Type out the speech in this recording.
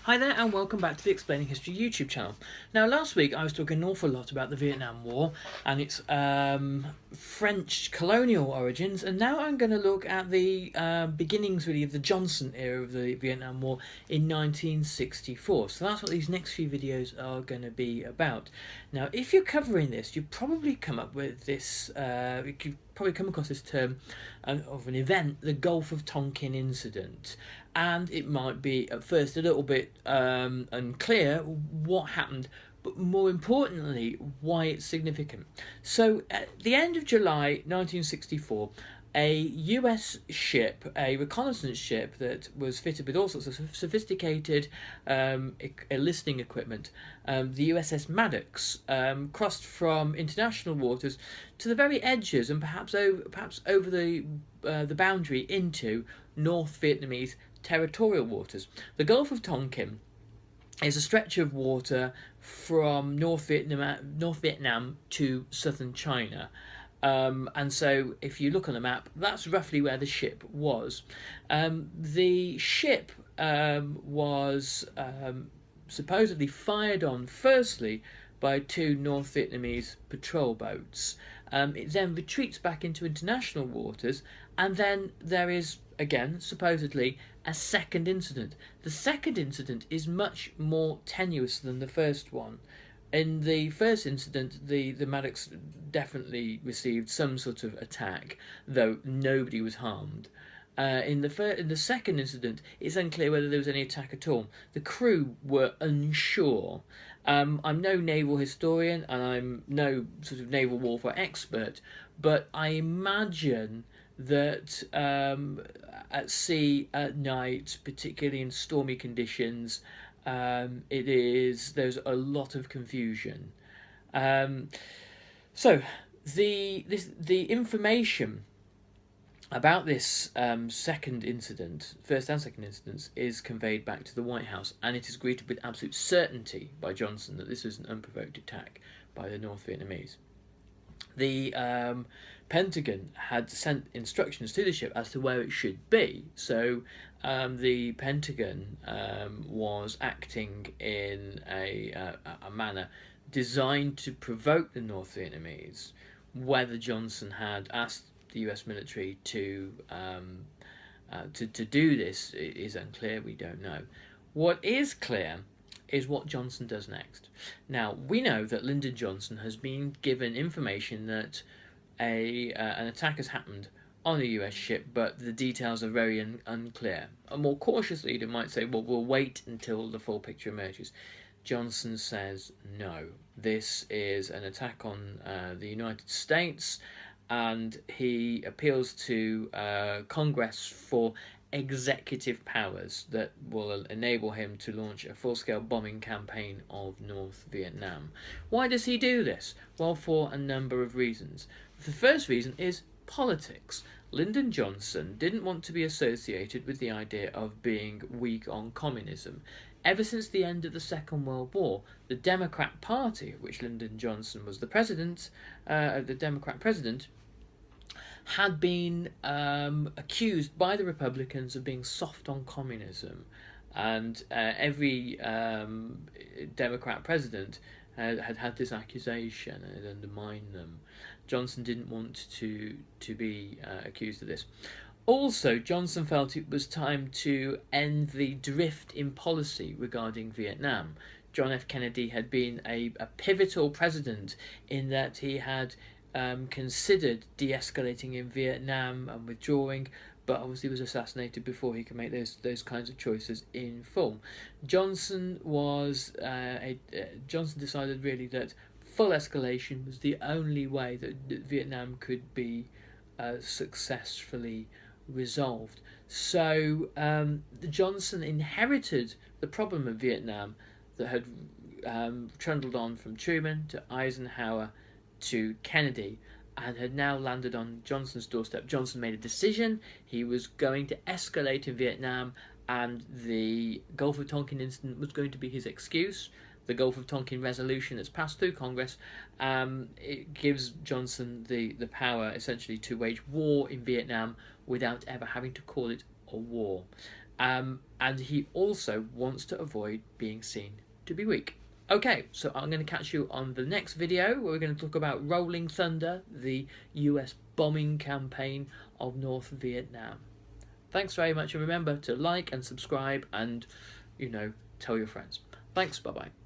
Hi there and welcome back to the Explaining History YouTube channel. Now last week I was talking an awful lot about the Vietnam War and its French colonial origins, and now I'm going to look at the beginnings really of the Johnson era of the Vietnam War in 1964. So that's what these next few videos are going to be about. Now if you're covering this, you probably come up with this, you could probably come across this term of an event, the Gulf of Tonkin incident. And it might be at first a little bit unclear what happened, but more importantly, why it's significant. So, at the end of July 1964, a US ship, a reconnaissance ship that was fitted with all sorts of sophisticated listening equipment, the USS Maddox, crossed from international waters to the very edges and perhaps over the boundary into North Vietnamese territorial waters. The Gulf of Tonkin is a stretch of water from North Vietnam to southern China. And so if you look on the map, that's roughly where the ship was. The ship was supposedly fired on firstly by two North Vietnamese patrol boats. It then retreats back into international waters, and then there is, again, supposedly, a second incident. The second incident is much more tenuous than the first one. In the first incident, the Maddox definitely received some sort of attack, though nobody was harmed. In the second incident, it's unclear whether there was any attack at all. The crew were unsure. I'm no naval historian and I'm no sort of naval warfare expert, but I imagine that at sea at night, particularly in stormy conditions, there's a lot of confusion. So the information about this second incident, first and second incidents, is conveyed back to the White House, and it is greeted with absolute certainty by Johnson that this was an unprovoked attack by the North Vietnamese. The Pentagon had sent instructions to the ship as to where it should be, so the Pentagon was acting in a manner designed to provoke the North Vietnamese. Whether Johnson had asked the US military to do this is unclear. We don't know. What is clear is what Johnson does next. Now, we know that Lyndon Johnson has been given information that an attack has happened on a US ship, but the details are very unclear. A more cautious leader might say, well, we'll wait until the full picture emerges. Johnson says, no, this is an attack on the United States, and he appeals to Congress for executive powers that will enable him to launch a full-scale bombing campaign of North Vietnam. Why does he do this? Well, for a number of reasons. The first reason is politics. Lyndon Johnson didn't want to be associated with the idea of being weak on communism. Ever since the end of the Second World War, the Democrat Party, of which Lyndon Johnson was the president, the Democrat president, had been accused by the Republicans of being soft on communism, and every Democrat president had this accusation and it undermined them. Johnson didn't want to be accused of this. Also, Johnson felt it was time to end the drift in policy regarding Vietnam. John F. Kennedy had been a pivotal president in that he had considered de-escalating in Vietnam and withdrawing, but obviously was assassinated before he could make those kinds of choices in full. Johnson decided really that full escalation was the only way that Vietnam could be successfully resolved. So Johnson inherited the problem of Vietnam that had trundled on from Truman to Eisenhower to Kennedy and had now landed on Johnson's doorstep. Johnson made a decision. He was going to escalate in Vietnam, and the Gulf of Tonkin incident was going to be his excuse. The Gulf of Tonkin resolution that's passed through Congress, it gives Johnson the power essentially to wage war in Vietnam without ever having to call it a war. And he also wants to avoid being seen to be weak. Okay, so I'm going to catch you on the next video where we're going to talk about Rolling Thunder, the US bombing campaign of North Vietnam. Thanks very much, and remember to like and subscribe and, tell your friends. Thanks, bye-bye.